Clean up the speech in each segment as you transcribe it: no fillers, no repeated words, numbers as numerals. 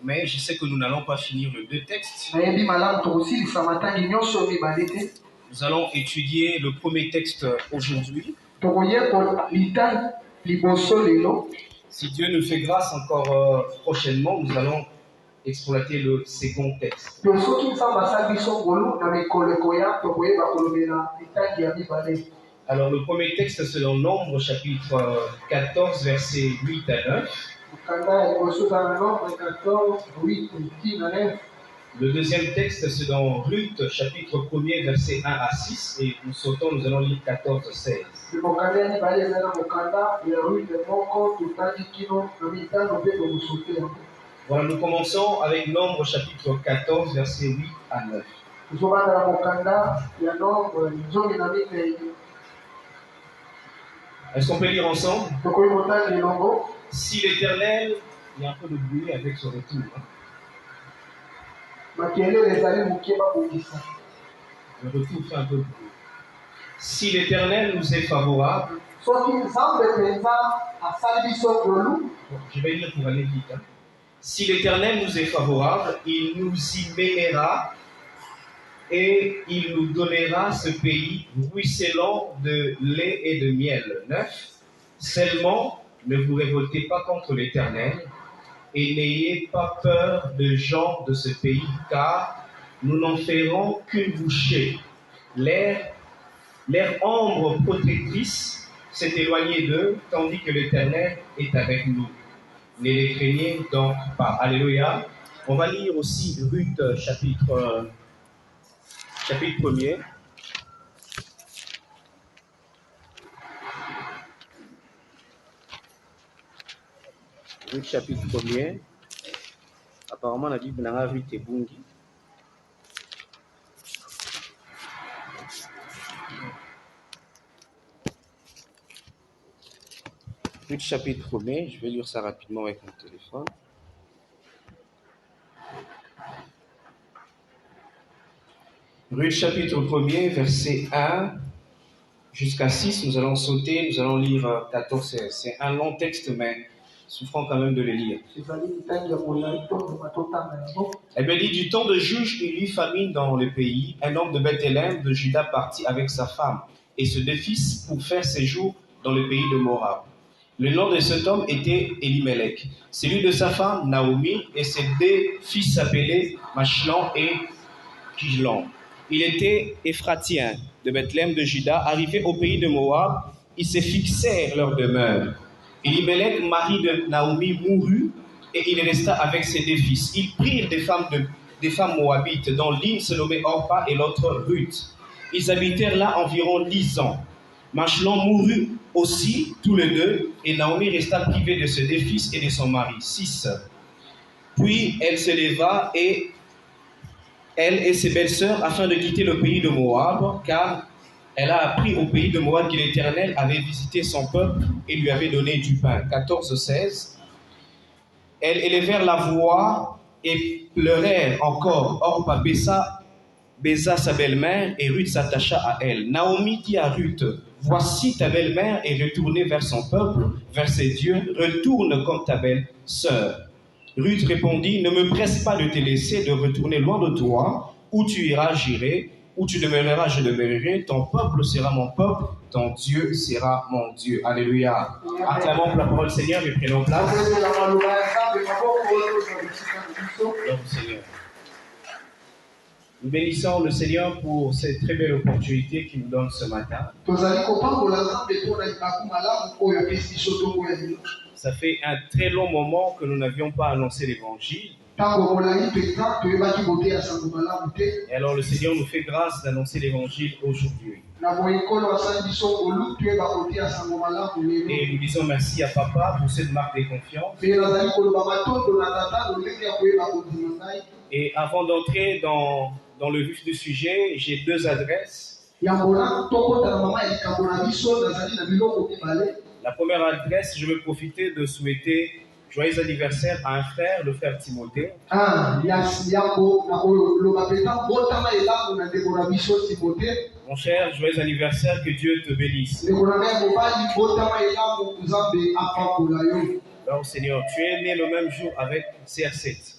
Mais je sais que nous n'allons pas finir les deux textes. Nous allons étudier le premier texte aujourd'hui. Si Dieu nous fait grâce encore prochainement, nous allons exploiter le second texte. Alors le premier texte c'est dans Nombre chapitre 14 versets 8 à 9. Le deuxième texte c'est dans Ruth chapitre 1er verset 1 à 6 et nous sautons, nous allons lire 14 à 16. Voilà, nous commençons avec Nombre chapitre 14 verset 8 à 9. Est-ce qu'on peut lire ensemble? Si l'Éternel, il y a un peu de bruit avec ce retour. Le retour fait un peu de bruit. Si l'Éternel nous est favorable, je vais lire pour aller vite. Si l'Éternel nous est favorable, il nous y mènera et il nous donnera ce pays ruisselant de lait et de miel. 9. Seulement, ne vous révoltez pas contre l'Éternel et n'ayez pas peur des gens de ce pays, car nous n'en ferons qu'une bouchée. Leur ombre protectrice s'est éloignée d'eux, tandis que l'Éternel est avec nous. Ne les craignez donc pas. Alléluia. On va lire aussi Ruth chapitre 1er. Ruth chapitre 1er. Apparemment, la Bible n'a pas Ruth et Bungi. Ruth chapitre 1er. Je vais lire ça rapidement avec mon téléphone. Ruth chapitre 1er, verset 1 jusqu'à 6, nous allons sauter, nous allons lire 14 et c'est un long texte, mais souffrons quand même de le lire. Elle me dit, du temps de juge, il y eut famine dans le pays. Un homme de Bethléem, de Juda, partit avec sa femme et ses 2 fils pour faire séjour dans le pays de Moab. Le nom de cet homme était Elimelech, celui de sa femme Naomi, et ses 2 fils s'appelaient Machlon et Kijlon. Il était Éphratien de Bethléem de Juda. Arrivé au pays de Moab, ils se fixèrent leur demeure. Elimelech, mari de Naomi, mourut et il resta avec ses 2 fils. Ils prirent des femmes moabites, dont l'une se nommait Orpa et l'autre Ruth. Ils habitèrent là environ 10 ans. Machlon mourut aussi, tous les 2, et Naomi resta privée de ses 2 fils et de son mari. 6. Puis elle se leva elle et ses belles-sœurs, afin de quitter le pays de Moab, car elle a appris au pays de Moab que l'Éternel avait visité son peuple et lui avait donné du pain. 14-16. Elles élevèrent la voix et pleurèrent encore. Orpa baisa sa belle-mère et Ruth s'attacha à elle. Naomi dit à Ruth, voici ta belle-mère est retournée vers son peuple, vers ses dieux, retourne comme ta belle-sœur. Ruth répondit, ne me presse pas de te laisser, de retourner loin de toi. Où tu iras, j'irai. Où tu demeureras, je demeurerai. Ton peuple sera mon peuple. Ton Dieu sera mon Dieu. Alléluia. Acclamons pour la parole du Seigneur et prenons place. Seigneur. Nous bénissons le Seigneur pour cette très belle opportunité qu'il nous donne ce matin. Ça fait un très long moment que nous n'avions pas annoncé l'évangile. Et alors le Seigneur nous fait grâce d'annoncer l'évangile aujourd'hui. Et nous disons merci à Papa pour cette marque de confiance. Et avant d'entrer dans le vif du sujet, j'ai 2 adresses. La première adresse, je veux profiter de souhaiter joyeux anniversaire à un frère, le frère Timothée. Mon cher, joyeux anniversaire, que Dieu te bénisse. Alors Seigneur, tu es né le même jour avec CR7.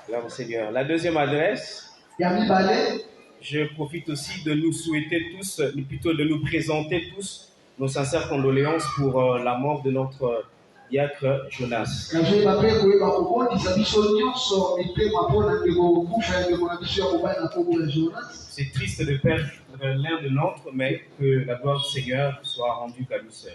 Alors Seigneur, la deuxième adresse, je profite aussi de nous souhaiter tous, plutôt de nous présenter tous nos sincères condoléances pour la mort de notre diacre Jonas. C'est triste de perdre l'un de nôtres, mais que la gloire du Seigneur soit rendue qu'à lui seul.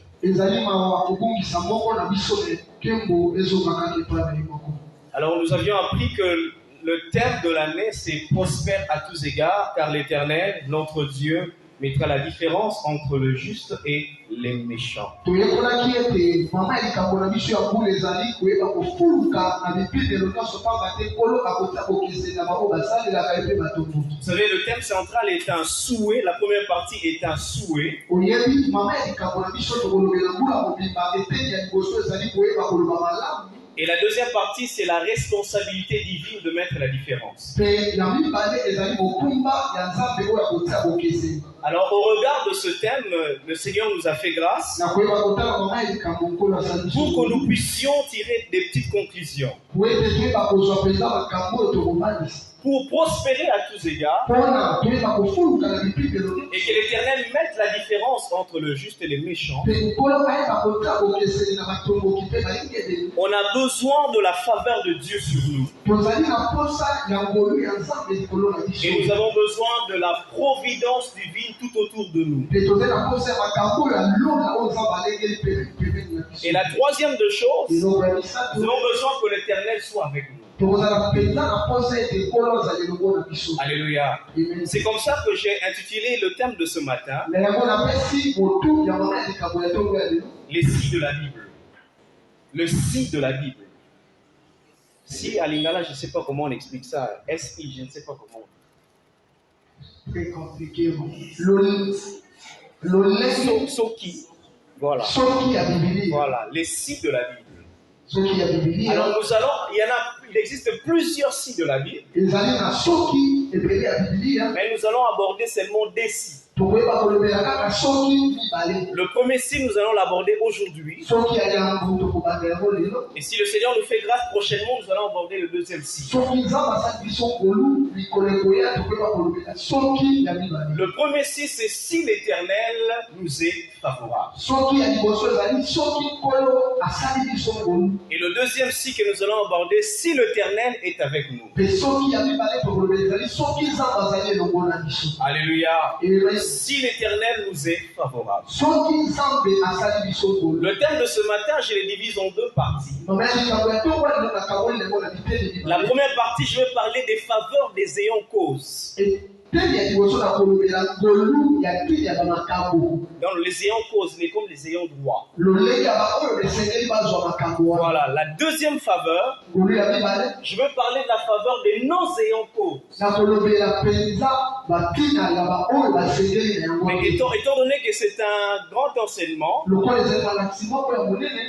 Alors nous avions appris que le thème de l'année, c'est « Prospère à tous égards, car l'Éternel, notre Dieu, mettra la différence entre le juste et les méchants. » Vous savez, le thème central est un souhait, la première partie est un souhait. Et la deuxième partie, c'est la responsabilité divine de mettre la différence. Alors, au regard de ce thème, le Seigneur nous a fait grâce pour que nous puissions tirer des petites conclusions. Pour prospérer à tous égards et que l'Éternel mette la différence entre le juste et les méchants. On a besoin de la faveur de Dieu sur nous. Et nous avons besoin de la providence divine tout autour de nous. Et la troisième de choses, nous avons besoin que l'Éternel soit avec nous. Alléluia. C'est comme ça que j'ai intitulé le thème de ce matin, les si de la Bible. Le si de la Bible. Si à Lingala, je ne sais pas comment on explique ça. SI, je ne sais pas comment. Très compliqué. Soki. Voilà. Voilà, les si de la Bible. Alors nous allons, il existe plusieurs si de la Bible, mais nous allons aborder seulement des si. Le premier si, nous allons l'aborder aujourd'hui. Et si le Seigneur nous fait grâce, prochainement, nous allons aborder le deuxième si. Le premier si, c'est si l'Éternel nous est favorable. Et le deuxième si que nous allons aborder, si l'Éternel est avec nous. Alléluia. Si l'Éternel nous est favorable. Le thème de ce matin, je le divise en deux parties. La première partie, je vais parler des faveurs des ayants cause. Dans les ayants cause, mais comme les ayants droit. Voilà, la deuxième faveur, je veux parler de la faveur des non-ayants cause. Mais étant donné que c'est un grand enseignement,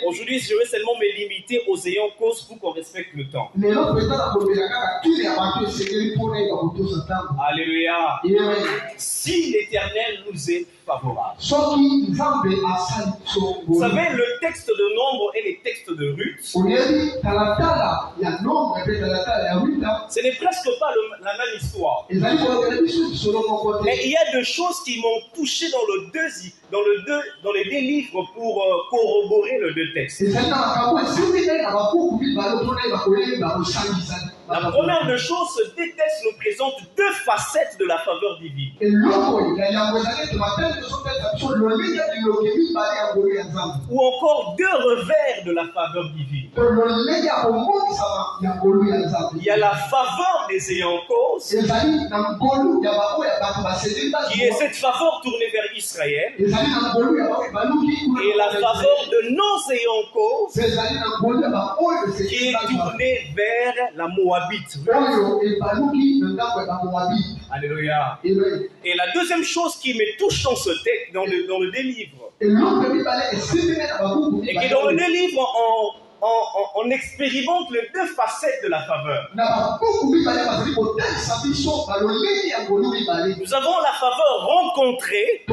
aujourd'hui je vais seulement me limiter aux ayants cause pour qu'on respecte le temps. Alléluia. Si l'Éternel nous est favorable. Vous savez, le texte de Nombre et les textes de Ruth, ce n'est presque pas la même histoire. Mais il y a deux choses qui m'ont touché dans les deux livres pour corroborer les deux textes. La première des choses, ce deux textes nous présentent deux facettes de la faveur divine. Ou encore deux revers de la faveur divine. Il y a la faveur des ayants cause, qui est cette faveur tournée vers Israël, et la faveur de nos ayants cause, qui est tournée vers la Moabite. Alléluia. Et la deuxième chose qui me touche dans ce texte, dans le deux livres, et que dans le deux livres, on expérimente les deux facettes de la faveur. Nous avons la faveur rencontrée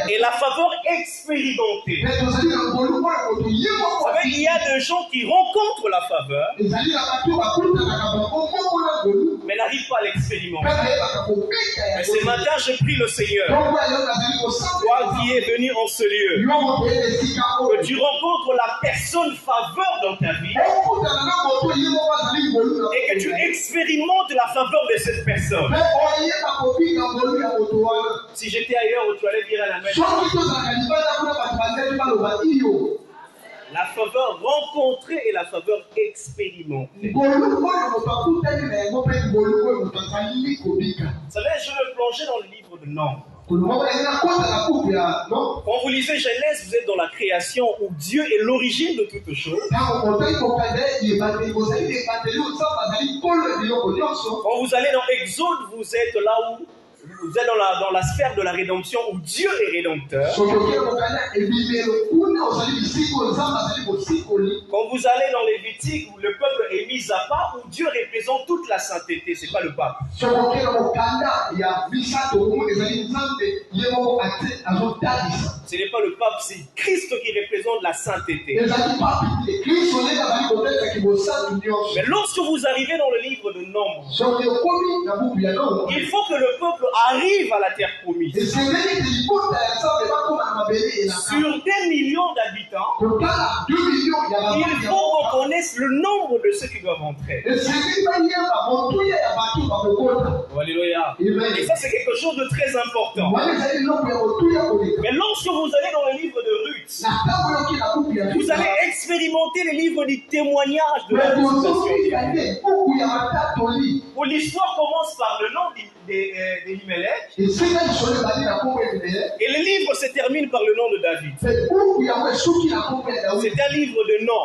et la faveur expérimentée. Vous savez, il y a des gens qui rencontrent la faveur, mais n'arrivent pas à l'expérimenter. Mais ce matin, je prie le Seigneur, toi qui es venu en ce lieu, que tu rencontres la personne faveur dans ta vie et que tu expérimentes la faveur de cette personne. Si j'étais ailleurs, tu allais dire à la main. La faveur rencontrée et la faveur expérimentée. Vous savez, je me plongeais dans le livre de Nombres. Quand vous lisez Genèse, vous êtes dans la création où Dieu est l'origine de toutes choses. Quand vous allez dans Exode, vous êtes là où vous êtes dans la sphère de la rédemption où Dieu est rédempteur. Quand vous allez dans Lévitique où le peuple est mis à part, où Dieu représente toute la sainteté, c'est pas le pape. Ce n'est pas le pape, c'est Christ qui représente la sainteté. Mais lorsque vous arrivez dans le livre de Nombres, il faut que le peuple arrive à la terre promise. Sur 2 millions d'habitants, il faut qu'on connaisse le nombre de ceux qui doivent entrer. Oh, alléluia. Et ça, c'est quelque chose de très important. Mais lorsque vous allez dans le livre de Ruth, vous allez expérimenter les livres du témoignage de la visitation. Où l'histoire commence par le nom d'Elimelech et le livre se termine par le nom de David. C'est un livre de nom.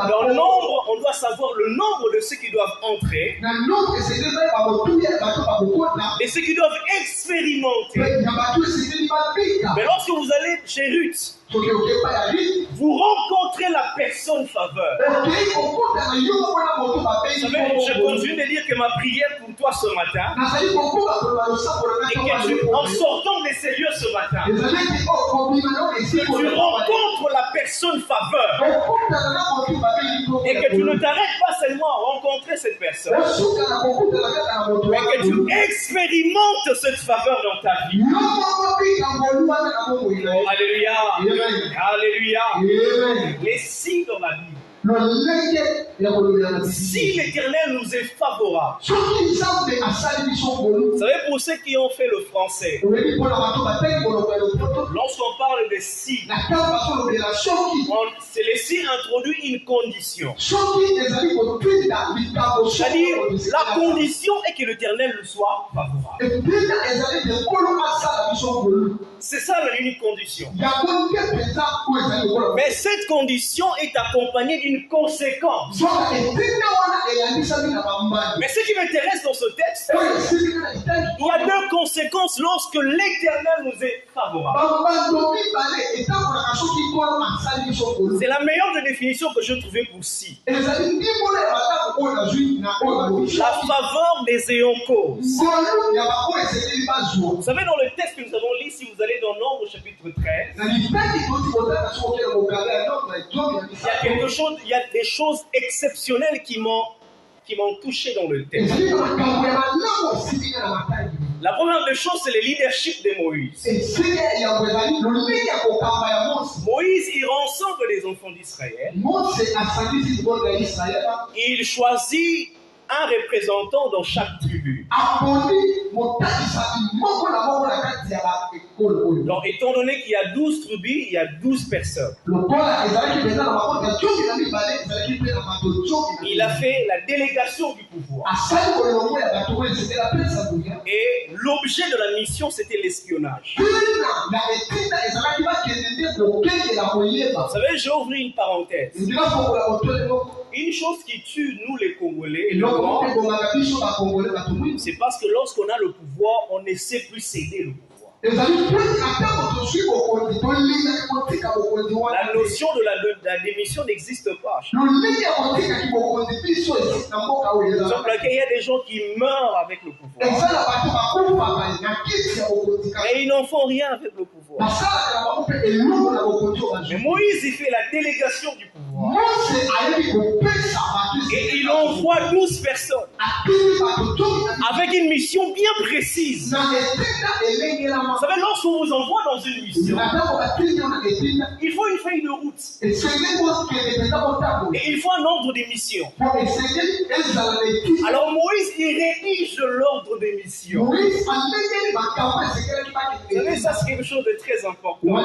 Dans le nombre, on doit savoir le nombre de ceux qui doivent entrer et ceux qui doivent expérimenter. Mais lorsque vous allez chez Ruth, vous rencontrez la personne faveur. Vous savez, je continue de dire que ma prière pour toi ce matin, et que en sortant de ces lieux ce matin, que tu rencontres la personne faveur et que tu ne t'arrêtes pas seulement à rencontrer cette personne, mais que tu expérimentes cette faveur dans ta vie. Oh, alléluia. Alléluia. Mais si dans la Bible, si l'Éternel nous est favorable, vous savez, pour ceux qui ont fait le français, lorsqu'on parle de si, c'est le si introduit une condition. C'est-à-dire, la condition est que l'Éternel nous soit favorable. C'est ça l'unique condition. Mais cette condition est accompagnée d'une conséquence. Mais ce qui m'intéresse dans ce texte, il y a 2 conséquences lorsque l'Éternel nous est favorable. C'est la meilleure des définitions que je trouvais pour si. La faveur des ayants cause. Vous savez, dans le texte que nous avons lu, si vous allez dans Nombre chapitre 13, il y a des choses exceptionnelles qui m'ont touché dans le texte. La première des choses, c'est le leadership de Moïse. Moïse, il rassemble les enfants d'Israël. Il choisit un représentant dans chaque tribu. Donc, étant donné qu'il y a 12 tribus, il y a 12 personnes. Il a fait la délégation du pouvoir. Et l'objet de la mission, c'était l'espionnage. Vous savez, j'ai ouvert une parenthèse. Une chose qui tue, nous les Congolais, c'est parce que lorsqu'on a le pouvoir, on ne sait plus céder le pouvoir. La notion de la démission n'existe pas. Sauf qu'il y a des gens qui meurent avec le pouvoir. Et ils n'en font rien avec le pouvoir. Mais Moïse, il fait la délégation du pouvoir. Et il envoie 12 personnes avec une mission bien précise. Vous savez, lorsqu'on vous envoie dans une mission, il faut une feuille de route. Et il faut un ordre de mission. Alors Moïse, il rédige l'ordre de mission. Vous savez, ça c'est quelque chose de très important.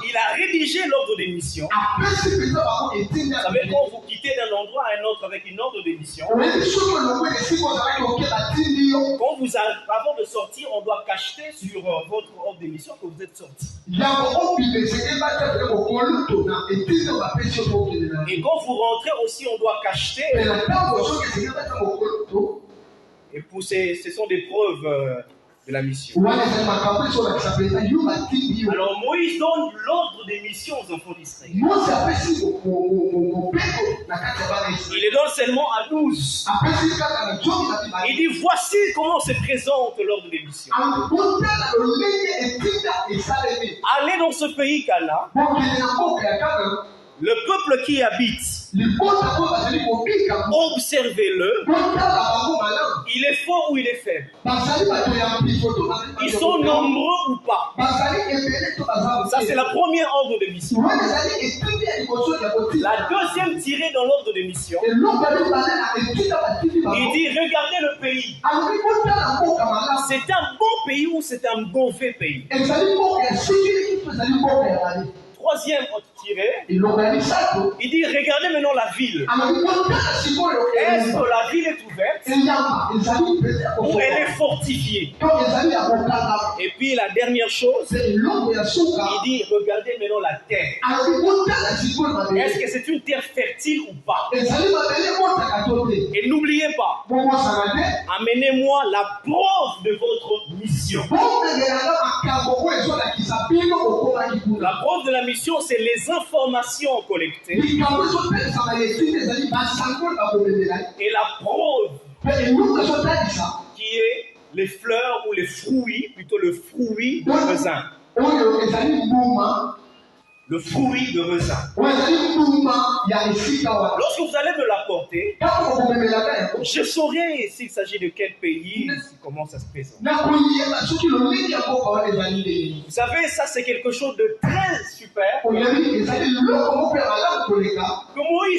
Il a rédigé l'ordre de mission. Vous savez, quand vous quittez d'un endroit à un autre avec une ordre de mission, quand vous avant de sortir, on doit cacheter sur votre ordre de mission que vous êtes sorti. Et quand vous rentrez aussi, on doit cacheter. Et pour ce sont des preuves de la mission. Alors Moïse donne l'ordre des missions aux enfants d'Israël. Il les donne seulement à 12. Il dit voici comment se présente l'ordre des missions. Allez dans ce pays Cana. Le peuple qui y habite, observez-le. Il est fort ou il est faible. Ils sont nombreux ou pas. Ça, c'est la première ordre de mission. La deuxième tirée dans l'ordre de mission, il dit regardez le pays. C'est un bon pays ou c'est un mauvais pays. Troisième tiré, il dit regardez maintenant la ville. Est-ce que la ville est ouverte ou elle est fortifiée? Et puis la dernière chose, il dit regardez maintenant la terre. Est-ce que c'est une terre fertile ou pas? Et n'oubliez pas, amenez-moi la preuve de votre mission. La preuve de la mission, c'est les informations collectées et la preuve qui est les fleurs ou les fruits, plutôt le fruit de raisin. Le fruit de raisin. Lorsque vous allez me l'apporter, je saurai s'il s'agit de quel pays, comment ça se présente. Vous savez, ça c'est quelque chose de très super que Moïse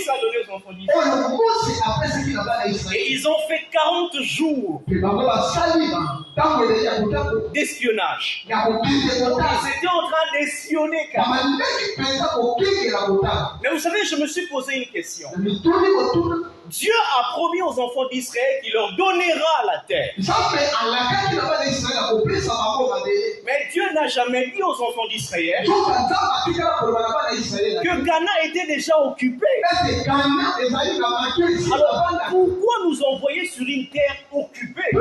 a donné aux enfants d'Israël. Et ils ont fait 40 jours d'espionnage. Ils étaient en train d'espionner. Mais vous savez, je me suis posé une question. Dieu a promis aux enfants d'Israël qu'il leur donnera la terre. Mais Dieu n'a jamais dit aux enfants d'Israël que Cana était déjà occupé. Alors pourquoi nous envoyer sur une terre occupée? De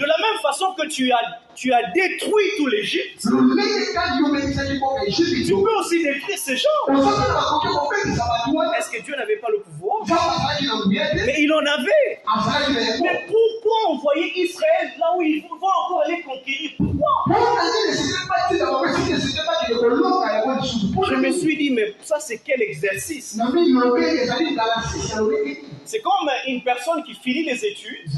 la même façon que tu as détruit tout l'Égypte, tu peux aussi détruire ces gens. Est-ce que Dieu n'avait pas le pouvoir? Mais il en avait. Mais pourquoi envoyer Israël là où ils vont encore aller conquérir? Pourquoi? Je me suis dit, mais ça c'est quel exercice? C'est comme une personne qui finit les études.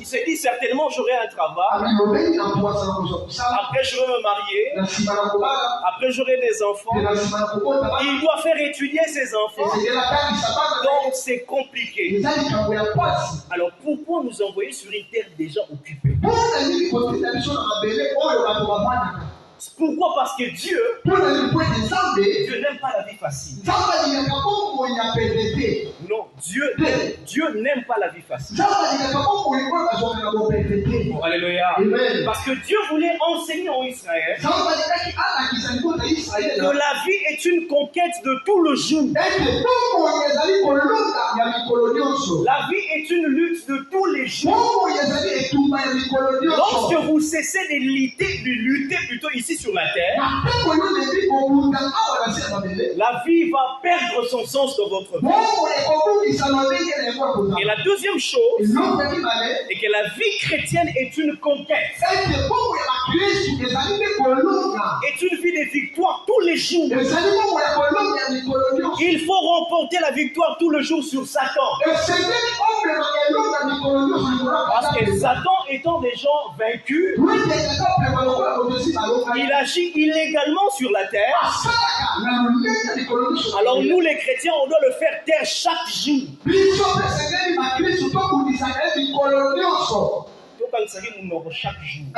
Il s'est dit certainement j'aurai un travail. Après je vais me marier. Après j'aurai des enfants. Il doit faire étudier ses enfants. Donc c'est compliqué. Alors pourquoi nous envoyer sur une terre déjà occupée? Pourquoi? Parce que Dieu n'aime pas la vie facile. Non, Dieu n'aime pas la vie facile. Oh, alléluia. Parce que Dieu voulait enseigner en Israël que la vie est une conquête de tout le jour. La vie est une lutte de tous les jours. Lorsque vous cessez de lutter plutôt ici sur la terre, la vie va perdre son sens dans votre vie. Et la deuxième chose est que la vie chrétienne est une conquête. Est une vie de victoire tous les jours. Il faut remporter la victoire tous les jours sur Satan. Parce que Satan étant des gens vaincus, il agit illégalement sur la terre. Alors nous les chrétiens, on doit le faire taire chaque jour. Chaque jour.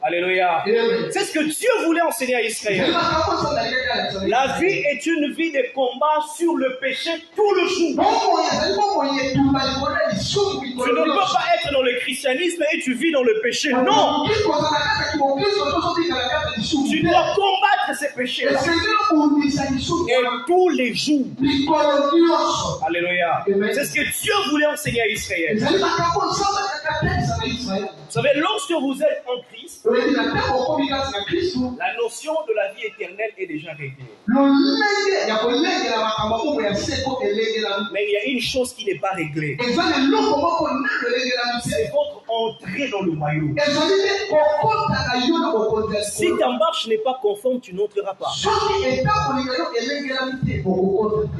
Alléluia. C'est ce que Dieu voulait enseigner à Israël. La vie est une vie de combat sur le péché tout le jour. Tu ne peux pas être dans le christianisme et tu vis dans le péché. Non. Tu dois combattre ces péchés. Et tous les jours. Alléluia. C'est ce que Dieu voulait enseigner à Israël. Vous savez, lorsque vous êtes en Christ, la notion de la vie éternelle est déjà réglée. Mais il y a une chose qui n'est pas réglée. C'est votre entrée dans le royaume. Si ta marche n'est pas conforme, tu n'entreras pas.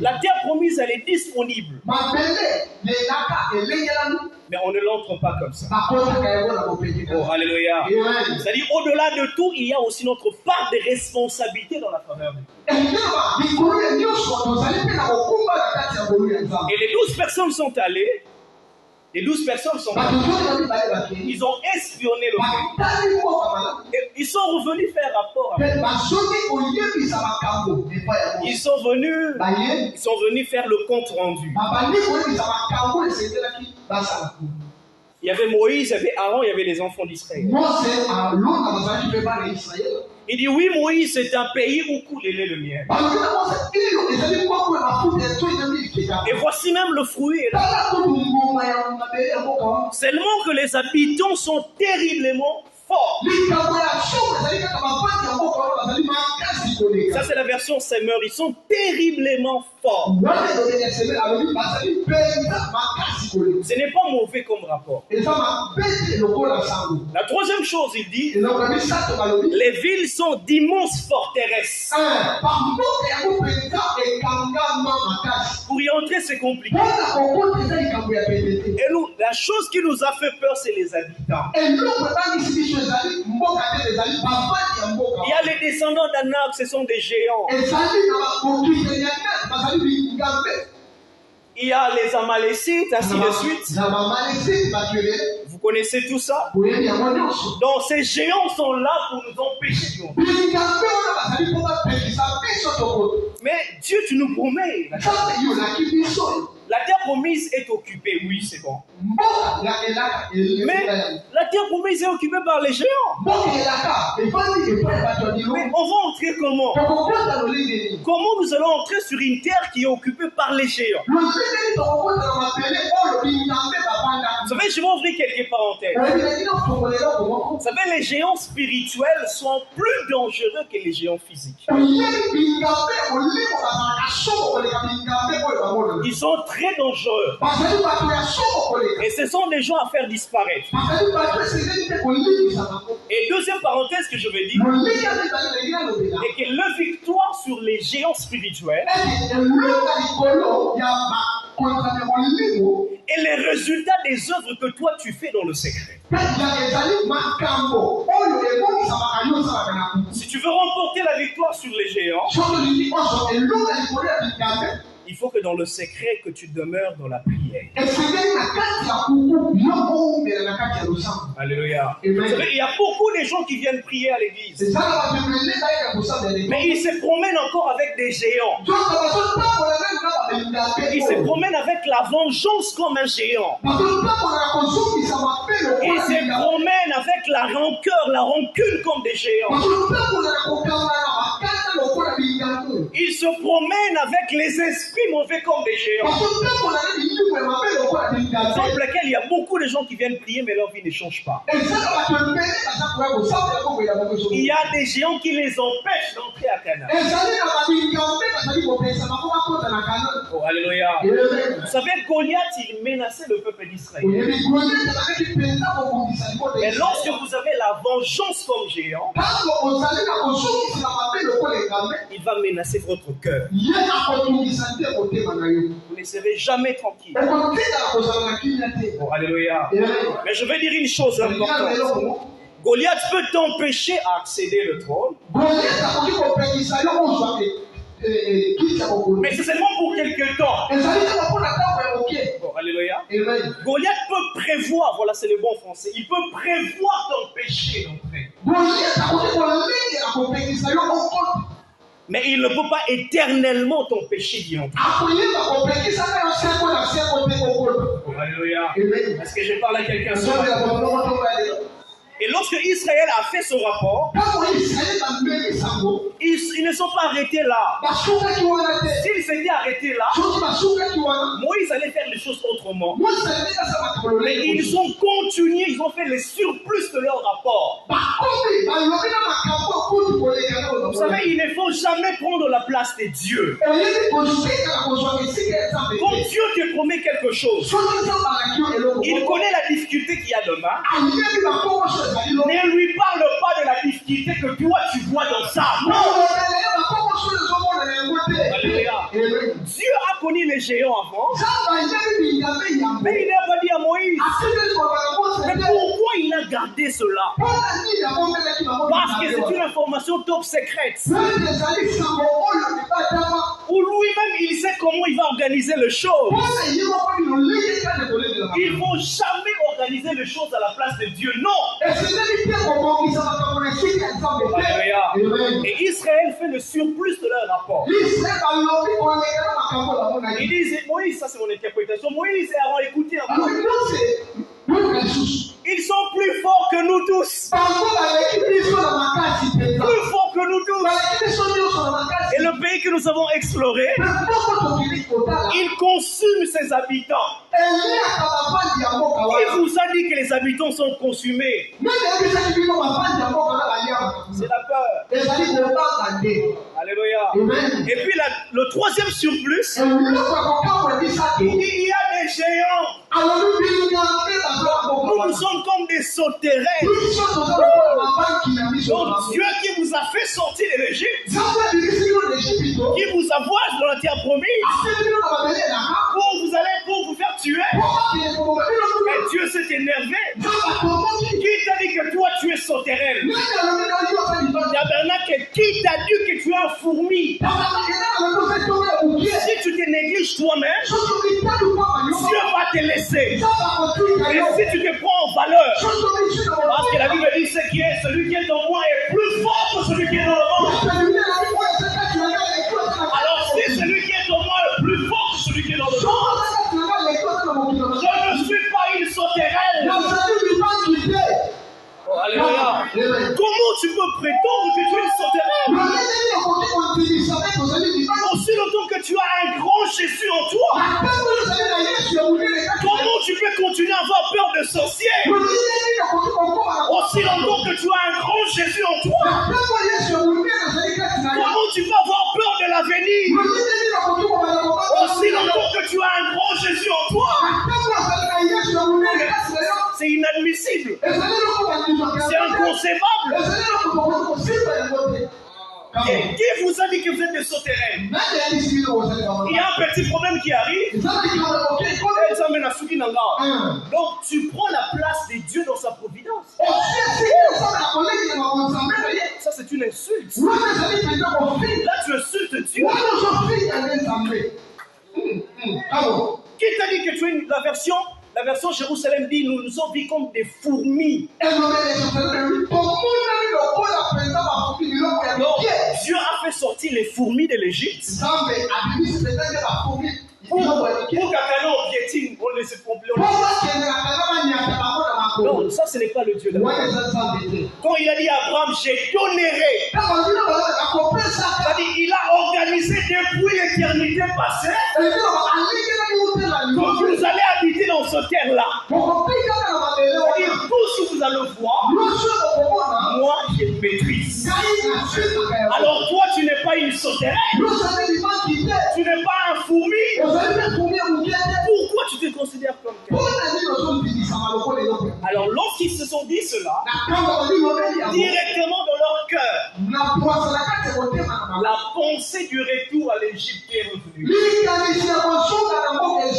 La terre promise, elle est disponible. Mais on ne l'entre pas comme ça. Oh, alléluia. C'est-à-dire, au-delà de tout, il y a aussi notre part de responsabilité dans la faveur de Dieu. Et les 12 personnes sont allées. Les 12 personnes sont allées. Ils ont espionné le pays. Et ils sont revenus faire rapport avec eux. Ils sont venus faire le compte rendu. Il y avait Moïse, il y avait Aaron, il y avait les enfants d'Israël. Il dit oui, Moïse, c'est un pays où coule le lait le miel. Et voici même le fruit est là. Seulement que les habitants sont terriblement forts. Ça, c'est la version Semeur. Ils sont terriblement forts. Ce n'est pas mauvais comme rapport. La troisième chose, il dit, les villes sont d'immenses forteresses. Pour y entrer, c'est compliqué. Et nous, la chose qui nous a fait peur, c'est les habitants. Il y a les descendants d'Anak, ce sont des géants. Il y a les Amalécites, ainsi de suite. Vous connaissez tout ça? Donc ces géants sont là pour nous empêcher de monter. Mais Dieu, tu nous promets. La terre promise est occupée, oui, c'est bon. Mais la terre promise est occupée par les géants. Mais on va entrer comment? Comment nous allons entrer sur une terre qui est occupée par les géants? Vous savez, je vais ouvrir quelques parenthèses. Vous savez, les géants spirituels sont plus dangereux que les géants physiques. Ils sont très dangereux. Et ce sont des gens à faire disparaître. Et deuxième parenthèse que je veux dire, est que la victoire sur les géants spirituels et les résultats des œuvres que toi tu fais dans le secret. Si tu veux remporter la victoire sur les géants, il faut que dans le secret que tu demeures dans la prière. Alléluia. Vous savez, il y a beaucoup de gens qui viennent prier à l'église. Mais ils se promènent encore avec des géants. Ils se promènent avec la vengeance comme un géant. Ils se promènent avec la rancœur, la rancune comme des géants. Ils se promènent avec les esprits mauvais comme des géants. Dans lequel il y a beaucoup de gens qui viennent prier, mais leur vie ne change pas. Il y a des géants qui les empêchent d'entrer à Canaan. Oh, alléluia. Vous savez, Goliath, il menaçait le peuple d'Israël. Et lorsque vous avez la vengeance comme géant, il va menacer votre cœur. Vous ne serez jamais tranquille. Oh, alléluia. Mais je vais dire une chose importante. Goliath peut t'empêcher d'accéder au trône. Mais c'est seulement pour quelque temps. Oh, alléluia. Goliath peut prévoir, voilà c'est le bon français, il peut prévoir d'empêcher d'entrer. Mais il ne peut pas éternellement t'empêcher d'y entrer. Oh, alléluia. Est-ce que je parle à quelqu'un ce matin? Et lorsque Israël a fait son rapport, ils ne sont pas arrêtés là. S'ils s'étaient arrêtés là, Moïse allait faire les choses autrement. Mais ils ont continué, ils ont fait les surplus de leur rapport. Vous savez, il ne faut jamais prendre la place de Dieu. Quand Dieu te promet quelque chose, il connaît la difficulté qu'il y a demain. Ne lui parle pas de la difficulté que toi tu vois dans ça. Non. Dieu a connu les géants avant. Mais il n'a pas dit à Moïse. Mais pourquoi il a gardé cela? Parce que c'est une information top secrète. Ou lui-même il sait comment il va organiser les choses. Il ne faut jamais organiser les choses à la place de Dieu. Non. Et Israël fait le surplus de leur rapport. Ils disent, Moïse, ça c'est mon interprétation. Moïse et Aaron, écoutez un peu. Ils sont plus forts que nous tous. Plus forts que nous tous. Et le pays que nous avons exploré, il consume ses habitants. Qui vous a dit que les habitants sont consumés? C'est la peur. Alléluia. Et puis le troisième surplus, il y a des géants. Nous sommes comme des sauterelles. Donc Dieu qui vous a fait sortir de l'Égypte, qui vous a voyagé dans la terre promise, pour vous faire tuer. Et Dieu s'est énervé. Qui t'a dit que toi tu es sauterelle? Tabernacle, qui t'a dit que tu es un fourmi? Si tu te négliges toi-même, Dieu va te laisser. Et si tu te prends en valeur, parce que la Bible dit celui qui est en moi est plus fort que celui qui est dans le monde. Alors si celui qui est en moi est plus fort que celui qui est dans le monde, je ne suis pas une sauterelle. Oh, alléluia. Comment tu peux prétendre que tu es une sauterelle? Aussi longtemps que tu as un grand Jésus en toi, comment tu peux continuer à avoir peur de sorciers? Aussi longtemps que tu as un grand Jésus en toi, comment tu peux avoir peur de l'avenir? Aussi longtemps que tu as un grand Jésus en toi. C'est inadmissible. C'est inconcevable. Qui vous a dit que vous êtes des sauterelles? Il y a un petit problème qui arrive. Donc tu prends la place de Dieu dans sa providence. Ça c'est une insulte. Là tu insultes Dieu. Qui t'a dit que tu es la version Jérusalem dit nous nous sommes vus comme des fourmis. Donc, Dieu a fait sortir les fourmis de l'Égypte. Pour qu'Akana piétine, on les Non, ça ce n'est pas le Dieu d'Abraham. Quand il a dit à Abraham, je donnerai. C'est-à-dire, il a organisé depuis l'éternité passée. Quand vous allez habiter dans ce terre-là, c'est-à-dire tout ce que vous allez voir, moi je maîtrise. Alors toi tu n'es pas une sauterelle, tu n'es pas un fourmi. Pourquoi tu te considères comme quelqu'un? Alors lorsqu'ils se sont dit cela, directement dans leur cœur, la pensée du retour à l'Égypte est revenue.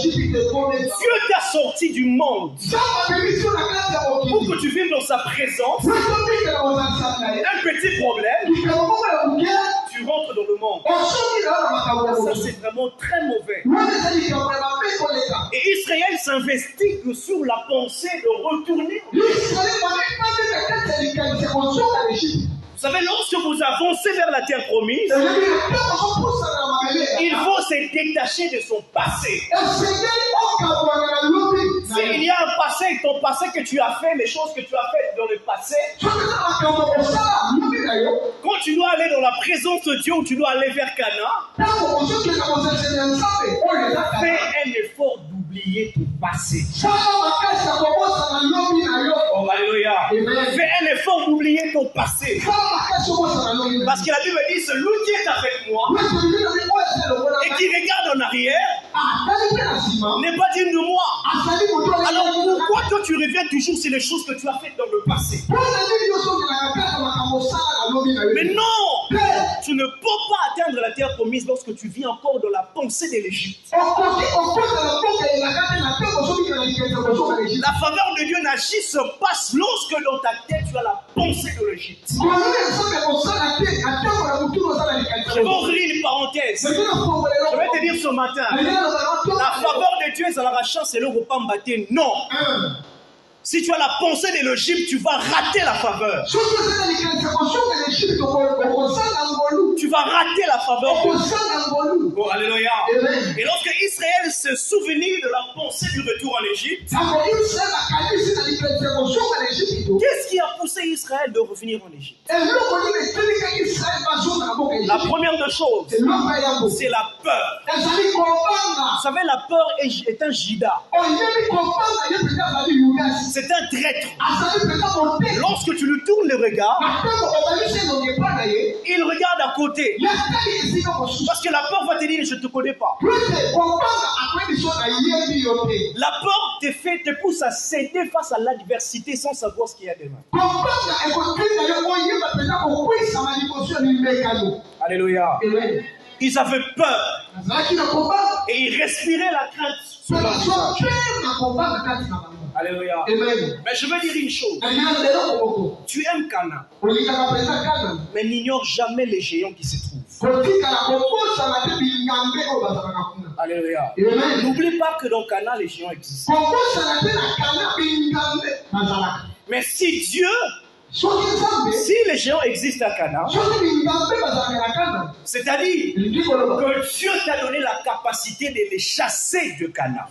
Dieu t'a sorti du monde pour que tu vives dans sa présence. Un petit problème, tu rentres dans le monde. Ça c'est vraiment très mauvais. Et Israël s'investit sur la pensée de retourner. Vous savez, lorsque vous avancez vers la terre promise, il faut se détacher de son passé. S'il y a un passé, ton passé que tu as fait, les choses que tu as faites dans le passé, quand tu dois aller dans la présence de Dieu ou tu dois aller vers Canaan, fais un effort d'oublier ton passé. Oh, alléluia. Fais un effort d'oublier ton passé. Parce que la Bible dit, celui qui est avec moi et qui regarde en arrière n'est pas digne de moi. Alors pourquoi toi tu reviens toujours sur les choses que tu as faites dans le passé? Mais non, tu ne peux pas atteindre la terre promise lorsque tu vis encore dans la pensée de l'Égypte. La faveur de Dieu n'agit se passe lorsque dans ta tête tu as la pensée de l'Égypte. Je vais ouvrir une parenthèse. Je vais te dire ce matin, la faveur de Dieu est à la chance et le repas mbaté. Non. Si tu as la pensée de l'Égypte, tu vas rater la faveur. Tu vas rater la faveur. Oh, alléluia. Et lorsque Israël se souvenait de la pensée du retour en Égypte, qu'est-ce qui a poussé Israël de revenir en Égypte? La première des choses, c'est la peur. Vous savez, la peur est un jida. C'est un traître. Lorsque tu lui tournes le regard, il regarde à côté. Parce que la peur va te dire, je ne te connais pas. La peur te pousse à céder face à l'adversité sans savoir ce qu'il y a demain. Alléluia. Ils avaient peur. Et ils respiraient la crainte sur leur visage. Alléluia. Mais je veux dire une chose. Tu aimes Canaan, mais n'ignore jamais les géants qui se trouvent. Alléluia. N'oublie pas que dans Canaan, les géants existent. Mais si Dieu, si les géants existent à Canaan, c'est-à-dire que Dieu t'a donné la capacité de les chasser de Canaan.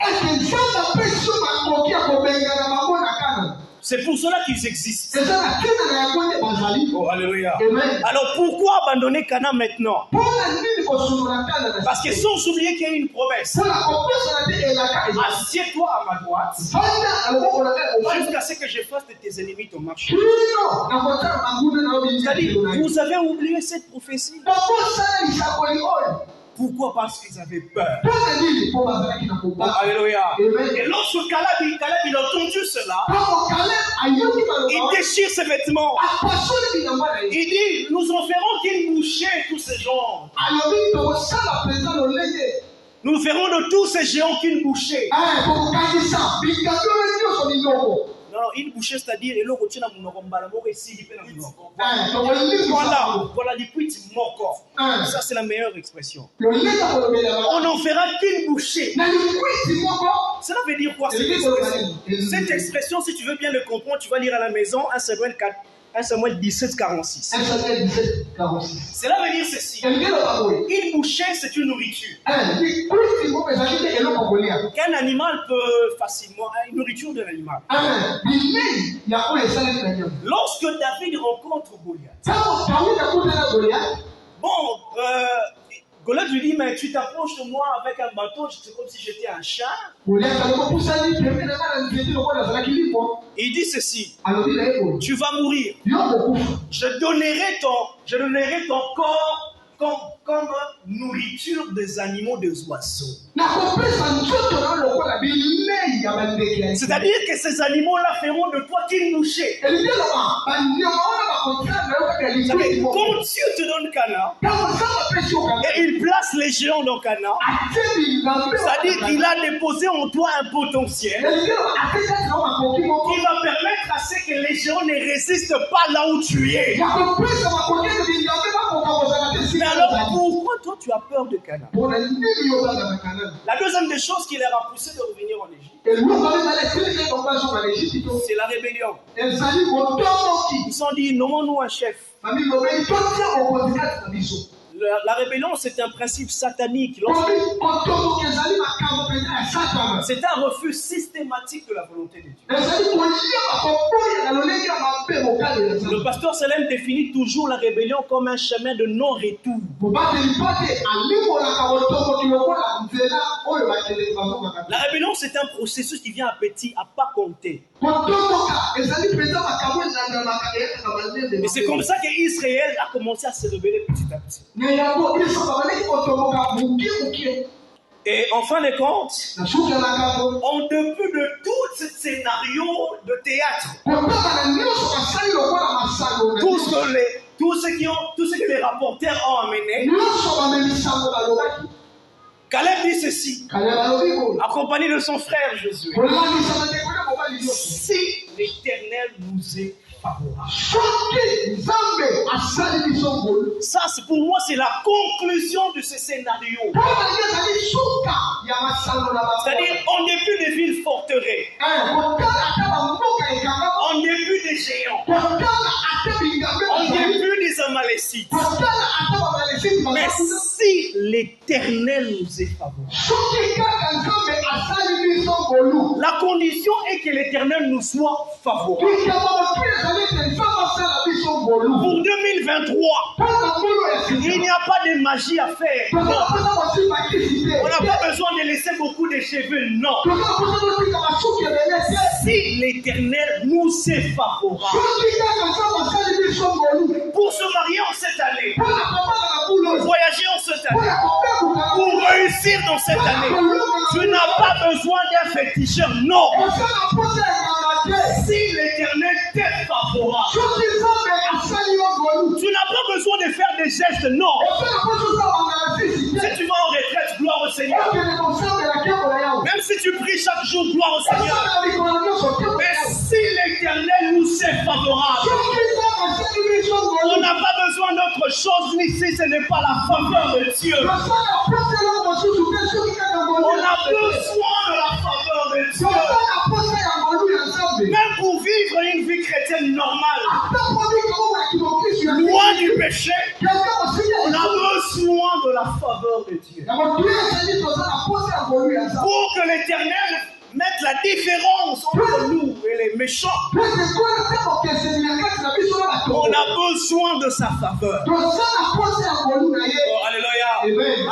C'est pour cela qu'ils existent. Oh, alléluia. Alors pourquoi abandonner Canaan maintenant? Parce que sans oublier qu'il y a une promesse. Assieds-toi à ma droite jusqu'à ce que je fasse de tes ennemis ton marché. C'est-à-dire, vous avez oublié cette prophétie. Pourquoi? Parce qu'ils avaient peur. Oh, alléluia. Et lorsque Caleb il a entendu cela, il déchire ses vêtements. Il dit, nous en ferons qu'ils bouchent tous ces gens. Nous ferons de tous ces géants qu'une bouchée. Non, une bouchée, c'est-à-dire, et l'autre, tu n'as voilà, les puits moko. Ça, c'est la meilleure expression. On n'en fera qu'une bouchée. Cela veut dire quoi, cette expression? Cette expression, si tu veux bien le comprendre, tu vas lire à la maison 1 Samuel 17, 46. Cela veut dire ceci. Une bouchée, c'est une nourriture. qu'un animal peut facilement, une nourriture de l'animal. Lorsque David rencontre Goliath, Goliath lui dit, mais tu t'approches de moi avec un bâton, c'est comme si j'étais un chat. Il dit ceci, tu vas mourir. Je donnerai ton corps comme nourriture des animaux, des oiseaux. C'est-à-dire que ces animaux-là feront de toi qu'une mouchée. Quand Dieu te donne Canaan, et il place les géants dans Canaan, c'est-à-dire qu'il a déposé en toi un potentiel qui va permettre à ce que les géants ne résistent pas là où tu es. Mais alors, pourquoi toi tu as peur de Canaan? La deuxième des choses qui leur a poussé de revenir en Égypte, c'est la rébellion. Ils se sont dit, nommons-nous un chef. La rébellion, c'est un principe satanique. C'est un refus systématique de la volonté de Dieu. Le pasteur Selem définit toujours la rébellion comme un chemin de non-retour. La rébellion, c'est un processus qui vient à petit, à pas compter. Et c'est comme ça qu'Israël a commencé à se rebeller petit à petit. Et en fin de compte, en dépit de tout ce scénario de théâtre, tout ce que les rapporteurs ont amené, Caleb dit ceci, accompagné de son frère Josué. Si l'Éternel nous est favorable. Ça, pour moi, c'est la conclusion de ce scénario. C'est-à-dire, en début des villes forterets, en début des géants, en début des Amalécites. Mais si l'Éternel nous est favorable, la condition est que l'Éternel nous soit favorable. Pour 2023, il n'y a pas de magie à faire. Non. On n'a pas besoin de laisser beaucoup de cheveux. Non. Si l'Éternel nous est favorable, pour se marier en cette année, pour voyager en cette année, pour réussir dans cette année, tu n'as pas besoin d'un féticheur. Non. Si l'Éternel t'est favorable, tu n'as pas besoin de faire des gestes. Non. Si tu vas en retraite, gloire au Seigneur. Même si tu pries chaque jour, gloire au Seigneur. Mais si l'Éternel nous est favorable, on n'a pas besoin d'autre chose ici, ce n'est pas la faveur de Dieu. On a besoin de la faveur de Dieu. Même pour vivre une vie chrétienne normale, loin du péché, on a besoin de la faveur de Dieu. Pour que l'Éternel mette la différence entre nous et les méchants, on a besoin de sa faveur. Oh, alléluia.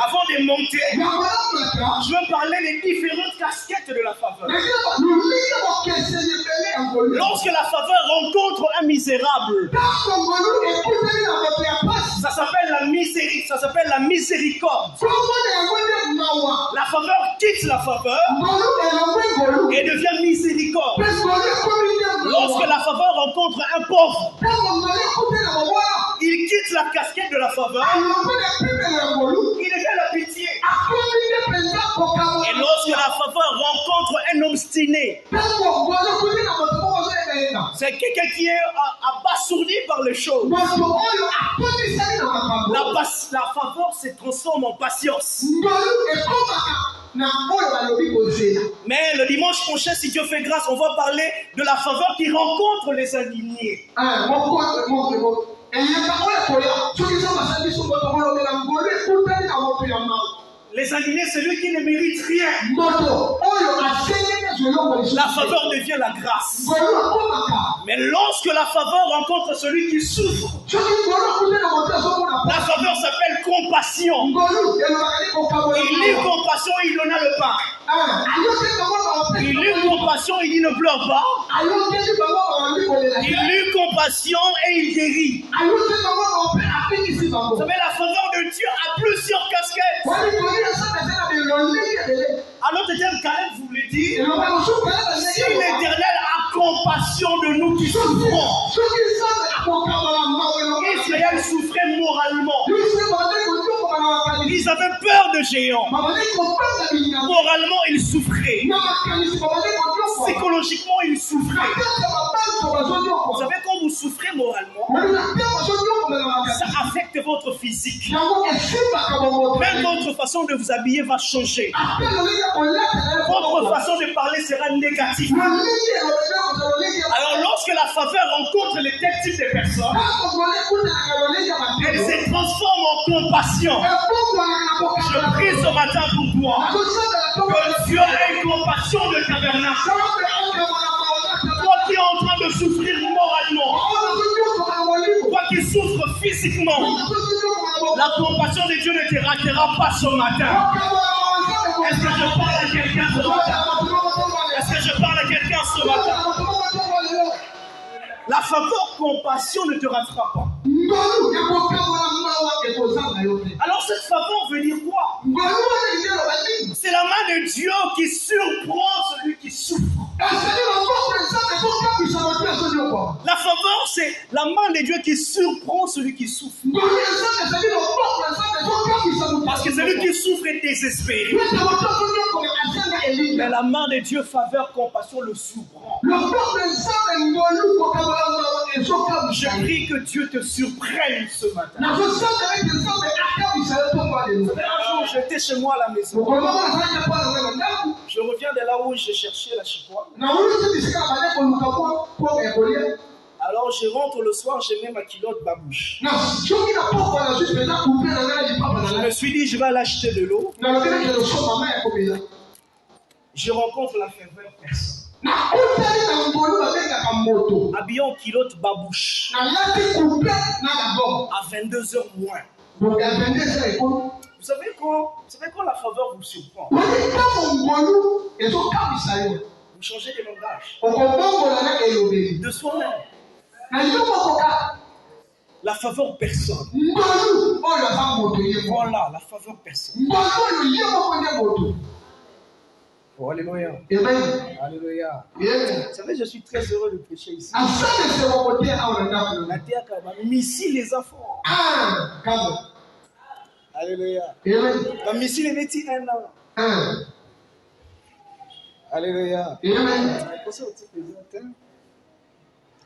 Avant de monter, je veux parler des différentes casquettes de la faveur. Lorsque la faveur rencontre un misérable, ça s'appelle la miséricorde. La faveur quitte la faveur et devient miséricorde. Lorsque la faveur rencontre un pauvre, il quitte la casquette de la faveur, il devient la pitié. Et lorsque la faveur rencontre un obstiné, c'est quelqu'un qui est abasourdi par les choses. La faveur se transforme en patience. Mais le dimanche prochain, si Dieu fait grâce, on va parler de la faveur qui rencontre les indignés. Les indignés, c'est lui qui ne mérite rien. la faveur devient la grâce. Mais lorsque la faveur rencontre celui qui souffre, la faveur s'appelle compassion. Il lit compassion, il en a le pain. Il lit compassion, il dit ne pleure pas. Il lit compassion et il guérit. Vous savez, la faveur de Dieu a plusieurs casquettes. À notre terme, Caleb vous le dit, si l'Éternel a compassion de nous qui souffrons, Israël souffrait moralement. Ils avaient peur de géants. Moralement, ils souffraient. Psychologiquement, ils souffraient. Vous savez, quand vous souffrez moralement, ça affecte votre physique. Même votre façon de vous habiller va changer. Votre façon de parler sera négative. Alors, lorsque la faveur rencontre les tels types de personnes, elle se transforme en compassion. Je prie ce matin pour toi que Dieu ait compassion de tabernacle. Toi qui es en train de souffrir moralement, toi qui souffres physiquement, la compassion de Dieu ne te ratera pas ce matin. Est-ce que je parle à quelqu'un ce matin? Est-ce que je parle à quelqu'un ce matin? La faveur compassion ne te ratera pas. Alors cette faveur veut dire quoi? C'est la main de Dieu qui surprend celui qui souffre. La faveur, c'est la main de Dieu qui surprend celui qui souffre. Parce que celui qui souffre est désespéré. Mais la main de Dieu, faveur, compassion, le surprend. Je prie que Dieu te surprenne ce matin. Un jour, j'étais chez moi à la maison. Je reviens de là où j'ai cherché la chicoine. Alors je rentre le soir, je mets ma culotte babouche. Je me suis dit, je vais aller acheter de l'eau. Je rencontre la ferveur personne. Habillé en culotte babouche. À 22h moins. Vous savez quand la faveur vous surprend? Vous changez de langage. De soi-même. La faveur personne. Voilà, la faveur personne. Oh, alléluia. Amen. Alléluia. Vous savez, je suis très heureux de prêcher ici. La terre, Missile les enfants. Alléluia. La Missile est métier un an. Alléluia.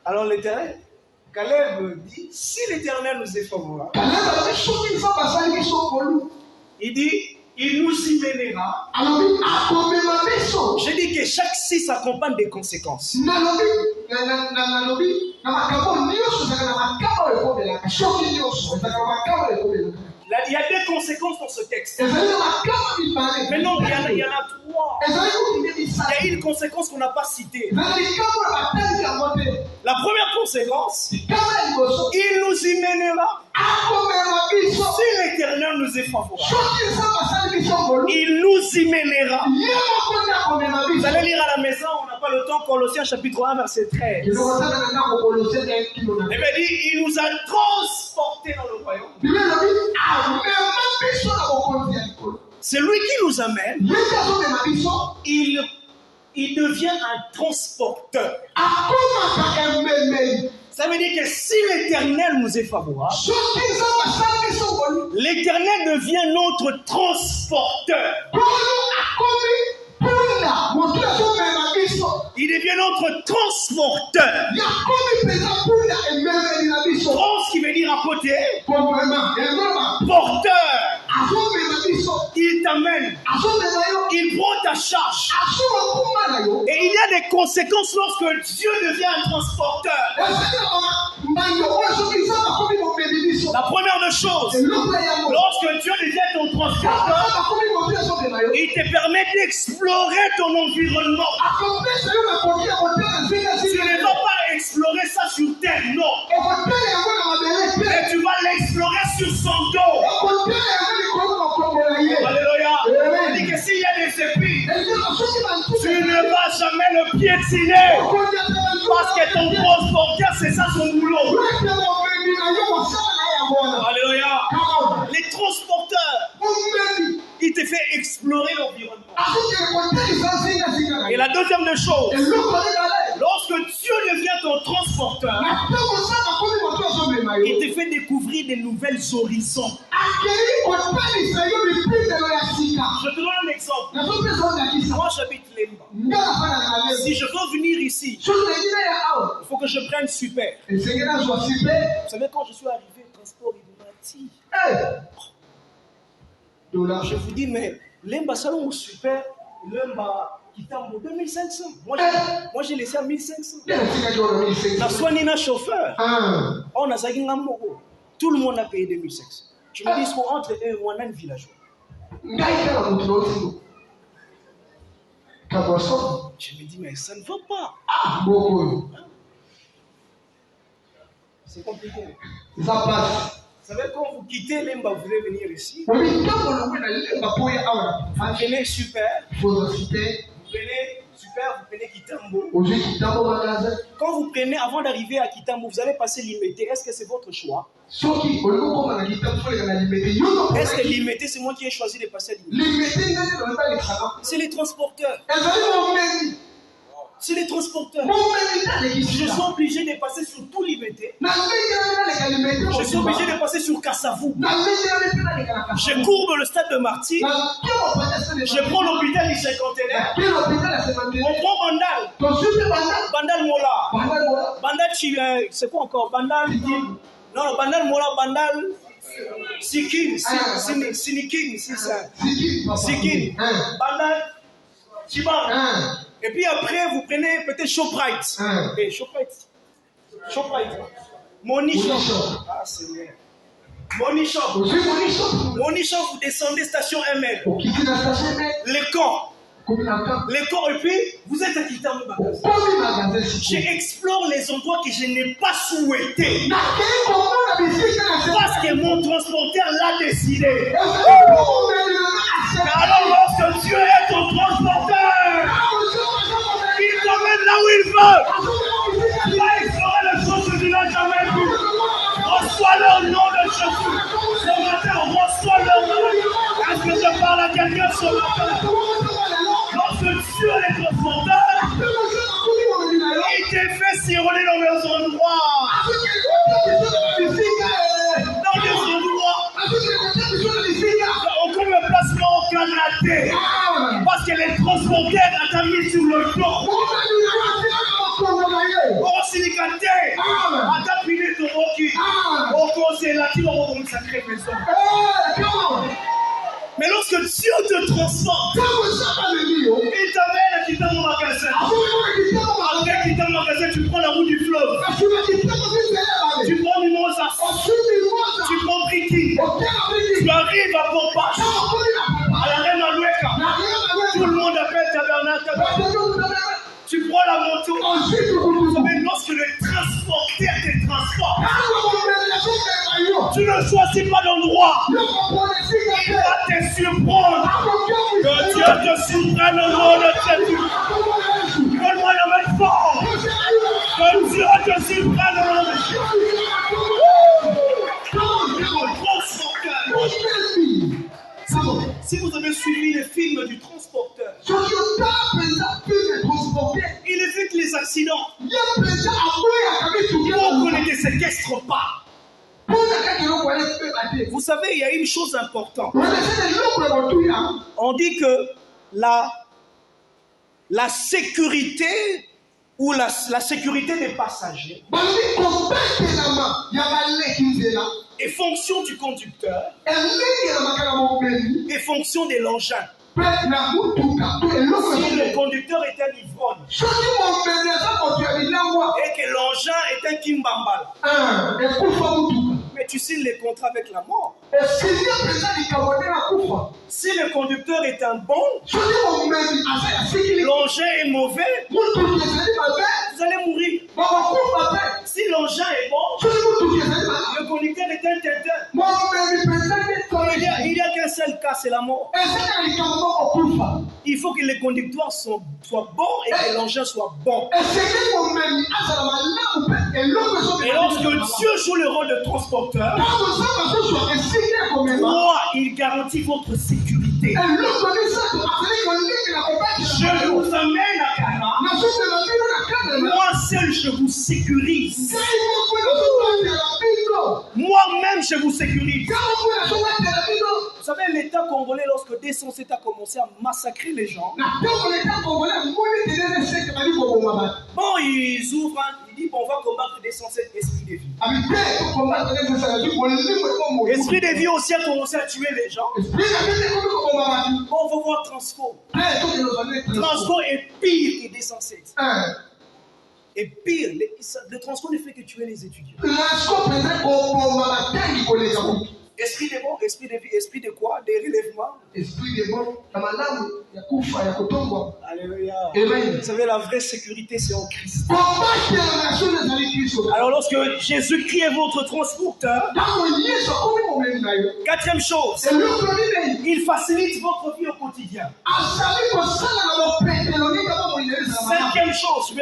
Alors l'Éternel, Caleb dit, si l'Éternel nous est favorable, il dit, il nous y mènera. J'ai dit que chaque si s'accompagne des conséquences. Il y a des conséquences dans ce texte. Mais non, il y en a trois. Il y a une conséquence qu'on n'a pas citée. La première conséquence, il nous y mènera. Si l'Éternel nous est favorable, il nous y mènera. Vous allez lire à la maison, on n'a pas le temps, Colossiens chapitre 1 verset 13. Et bien dit, il nous a transportés dans le royaume. C'est lui qui nous amène. Il devient un transporteur. Ça veut dire que si l'Éternel nous est favorable, l'Éternel devient notre transporteur. Il devient notre transporteur. Trans qui veut dire à côté. Porteur. Il t'amène. Il prend ta charge. Et il y a des conséquences lorsque Dieu devient un transporteur. La première des choses, lorsque Dieu devient ton transporteur, il te permet d'explorer ton environnement. Tu ne vas pas explorer ça sur terre, non. Mais tu vas l'explorer sur son dos. Alléluia. Il dit que s'il y a des épines, tu ne vas jamais le piétiner. Parce que ton transporteur, c'est ça son boulot. Alléluia. Les transporteurs, il te fait explorer l'environnement. Et la deuxième des choses, lorsque Dieu devient ton transporteur, il te fait découvrir de nouvelles horizons. Je te donne un exemple. Moi, j'habite Lemba. Si je veux venir ici, il faut que je prenne Super. Vous savez, quand je suis arrivé, le transport, il m'a dit. Je vous dis, mais Lemba Salon ou Super, Lemba Kitambo 2500. Moi, j'ai laissé à 1500. La soignée chauffeur. On a Zagin Amoro. Tout le monde a payé 2500. Je me dis, entre eux et moi, on a une villageois. Je me dis, mais ça ne va pas. C'est compliqué. Ça passe. Vous savez, quand vous quittez Lemba, vous voulez venir ici. Vous venez Super. Vous venez Super, vous prenez Kitambo. Quand vous prenez, avant d'arriver à Kitambo, vous allez passer Limité. Est-ce que c'est votre choix? Est-ce que Limité, c'est moi qui ai choisi de passer Limité? C'est les transporteurs. C'est les transporteurs. Je suis obligé de passer sur tout Limité. Je suis obligé de passer sur Kassavou. Je courbe le stade de Marty. Je prends l'hôpital du cinquantenaire. On prend Bandal. Bandal Mola. Bandal, c'est quoi encore? Bandal. Non, Bandal Mola, Bandal. Sikin. Sinikin, c'est ça. Sikin. Bandal. Chiban. Et puis après, vous prenez peut-être Shoprite. Et Shoprite. Money Shop. Ah, c'est bien. Money Shop. Money Shop, vous descendez station ML. Les camps. Et puis, vous êtes à Kitambo magasin. J'explore les endroits que je n'ai pas souhaités. Parce que mon transporteur l'a décidé. Alors, lorsque Dieu est ton transporteur, il t'emmène là où il veut. Il va explorer les choses que tu n'as jamais vues. Reçois-le au nom de Jésus. Ce matin, reçois-le au nom de Jésus. Est-ce que je parle à quelqu'un ce matin? Lorsque Dieu est transporteur, il te fait siroler dans les endroits. Dans les endroits. Aucun placement canadé. Parce que les transporteurs ont mis sur le dos. Au silicaté. À tapiné ton roki. Au conseil là, tu vas avoir une sacrée maison. Mais lorsque Dieu te transforme, il t'amène à quitter mon magasin. Après quitter mon magasin, tu prends la route du fleuve. Tu prends Mimosa. Tu prends Briki. Tu arrives à Pompage. À la Reine Aloueka. Tout le monde appelle Tabernacle. Tu prends la moto. Mais lorsque le transporteur te transporte, tu ne choisis pas d'endroit. Il va te surprendre. Que Dieu te surprenne au nom de Jésus. Donne-moi le même fort. Que Dieu te surprenne au nom de Jésus. Si vous avez suivi les films du transporteur, il évite les accidents. On ne les séquestre pas. Vous savez, il y a une chose importante. On dit que la sécurité ou la sécurité des passagers et fonction du conducteur et fonction de l'engin. Si le conducteur est un ivrogne et que l'engin est un kimbambal, mais tu signes les contrats avec la mort. Si le conducteur est un bon, l'engin est mauvais, vous allez mourir. Si l'engin est bon, le conducteur est un tétin. Il n'y a qu'un seul cas, c'est la mort. Il faut que les conducteurs soient bons et que l'engin soit bon. Et lorsque Dieu joue le rôle de transporteur, il garantit votre sécurité. Je vous amène à Cana. Moi seul, je vous sécurise. Moi-même, je vous sécurise. Vous savez, l'État congolais, lorsque D107 a commencé à massacrer les gens, bon, ils ouvrent, ils disent, bon, on va combattre D107, esprit de vie. Esprit de vie aussi a commencé à tuer les gens. Bon, on va voir Transco. Transco est pire que D107. Et pire, le Transco ne fait que tuer les étudiants. Esprit de bon, esprit de vie, esprit de quoi? Des relèvements. Esprit de bon, Alléluia. Amen. Vous savez, la vraie sécurité, c'est en Christ. Alors, lorsque Jésus-Christ est votre transporteur, quatrième chose, il facilite votre vie au quotidien. Cinquième chose,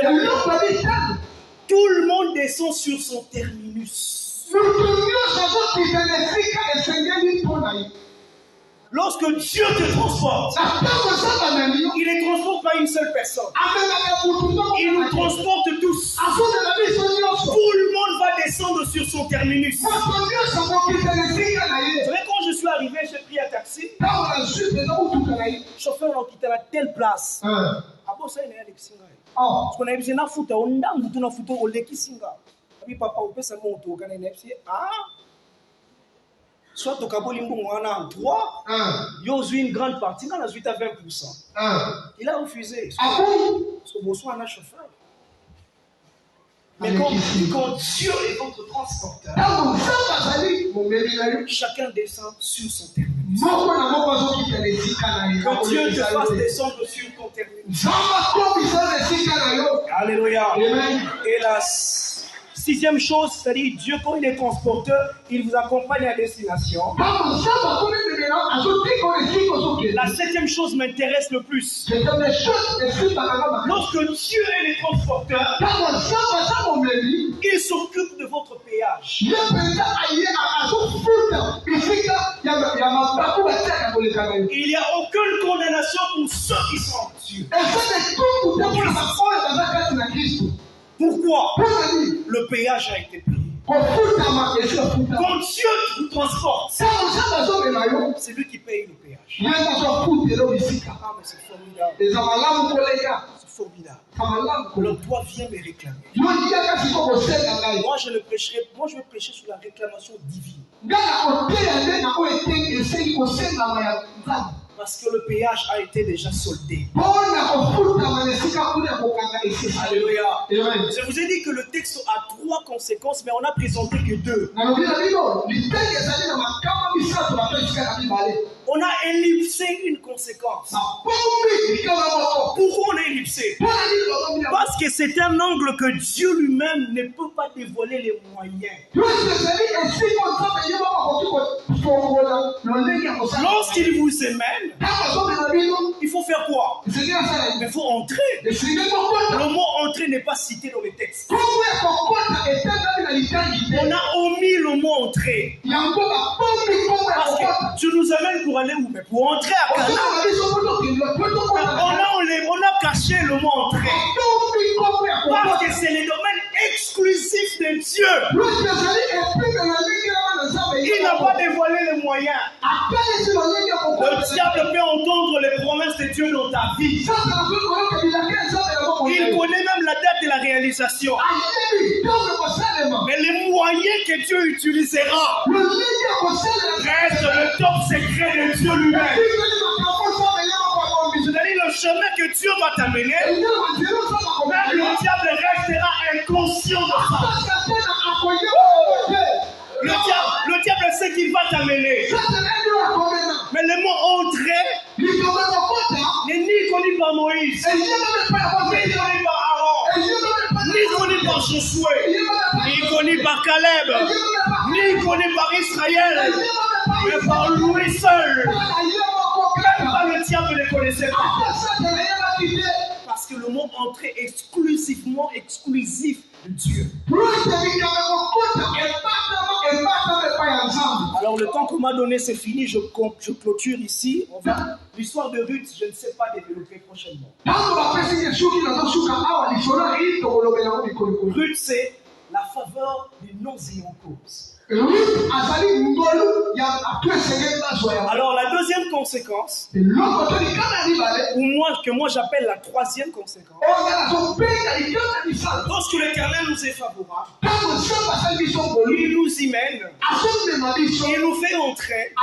tout le monde descend sur son terminus. Lorsque Dieu te transporte, il ne transporte pas une seule personne. Il nous transporte tous. Tout le monde va descendre sur son terminus. Vous savez, quand je suis arrivé, j'ai pris un taxi. Le chauffeur m'a quitté à telle place. Ah bon, ça, il y a des singa. Parce qu'on a besoin d'un foot, on a besoin d'un foot, on a besoin d'un oui, papa, on peut seulement autogagner. Ah, soit au Cabo Limbo, on a 3, il y a une grande partie, on a 8 à 20%. Il a refusé. Parce que bonsoir, on a un chauffeur. Mais quand Dieu est votre transporteur, chacun descend sur son terminus. Quand Dieu te fasse descendre sur ton terminus. Alléluia. Et la sixième chose, c'est-à-dire Dieu, quand il est transporteur, il vous accompagne à destination. La septième chose m'intéresse le plus. Lorsque Dieu est le transporteur, il s'occupe de votre péage. Il n'y a aucune condamnation pour ceux qui sont en Dieu. Pourquoi? Le péage a été payé. Quand Dieu vous transporte, c'est lui qui paye le péage. Ah, mais c'est formidable. C'est formidable. Alors toi, viens me réclamer. Moi, je vais prêcher sur la réclamation divine. Parce que le péage a été déjà soldé. Alléluia. Je vous ai dit que le texte a 3 conséquences, mais on n'a présenté que 2. On a ellipsé une conséquence. Pourquoi on a ellipsé? Parce que c'est un angle que Dieu lui-même ne peut pas dévoiler les moyens. Lorsqu'il vous émène, il faut faire quoi? Il faut entrer. Le mot entrer n'est pas cité dans les textes. On a omis le mot entrer. Parce que tu nous amènes pour aller où? Mais pour entrer à Cana. On a caché le mot entrer. Parce que c'est le domaine exclusif de Dieu. Il n'a pas dévoilé les moyens. Le diable peut entendre les promesses de Dieu dans ta vie. Il connaît même la date de la réalisation. réalisation. Mais les moyens que Dieu utilisera restent le top secret de Dieu lui-même. C'est-à-dire le chemin que Dieu va t'amener, même le diable restera inconscient de ça. Le diable sait qu'il va t'amener. Mais le mot entrer n'est ni connu par Moïse, ni connu par Aaron, ni connu par Josué, ni connu par Caleb, ni connu par Israël, mais par lui seul. Même pas le diable ne connaissait pas. Parce que le mot entrer est exclusivement exclusif de Dieu. Alors le temps qu'on m'a donné c'est fini, je clôture ici. L'histoire de Ruth, je ne sais pas développer prochainement. Ruth, c'est la faveur des non-ayants cause. Alors la deuxième conséquence, que moi j'appelle la troisième conséquence, lorsque l'Éternel nous est favorable, il nous y mène, il nous fait entrer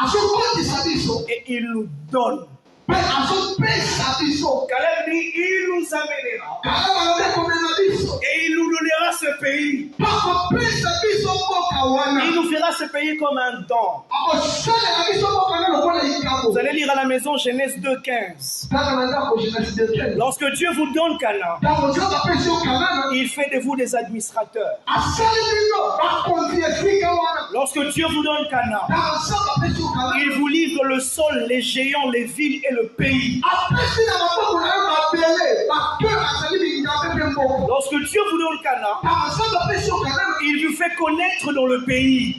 et il nous donne. Caleb dit, il nous amènera et il nous donnera ce pays. Il nous fera ce pays comme un don. Vous allez lire à la maison Genèse 2:15. Lorsque Dieu vous donne Canaan, il fait de vous des administrateurs. Lorsque Dieu vous donne Canaan, il vous livre le sol, les géants, les villes et le pays. Lorsque Dieu vous donne Canaan, il vous fait connaître dans le pays.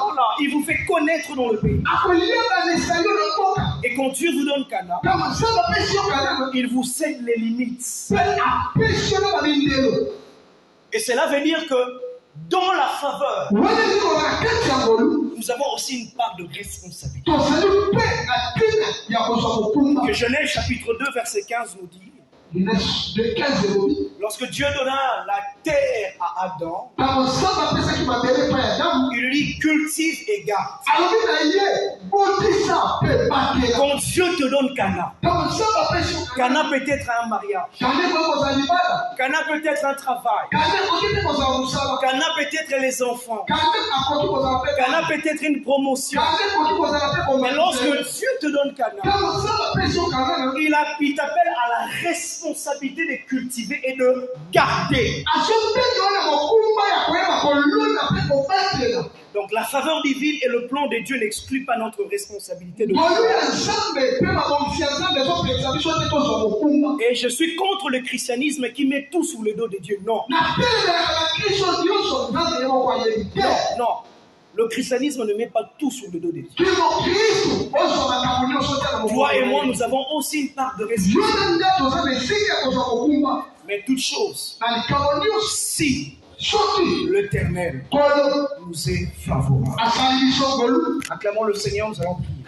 Voilà, il vous fait connaître dans le pays. Et quand Dieu vous donne Canaan, il vous cède les limites. Et cela veut dire que dans la faveur, nous avons aussi une part de responsabilité. Que Genèse chapitre 2 verset 15 nous dit, lorsque Dieu donna la terre à Adam, il lui dit cultive et garde. Quand Dieu te donne Canaan, Canaan peut être un mariage, Canaan peut être un travail, Canaan peut être les enfants, Canaan peut être une promotion. Mais lorsque Dieu te donne Canaan, il t'appelle à la responsabilité de cultiver et de garder. Donc la faveur divine et le plan de Dieu n'excluent pas notre responsabilité de Et je suis contre le christianisme qui met tout sous le dos de Dieu. Non. Non. Le christianisme ne met pas tout sur le dos de Dieu. Toi et moi, nous avons aussi une part de responsabilité. Mais toute chose, si l'Éternel nous est favorable. Acclamons le Seigneur, nous allons prier.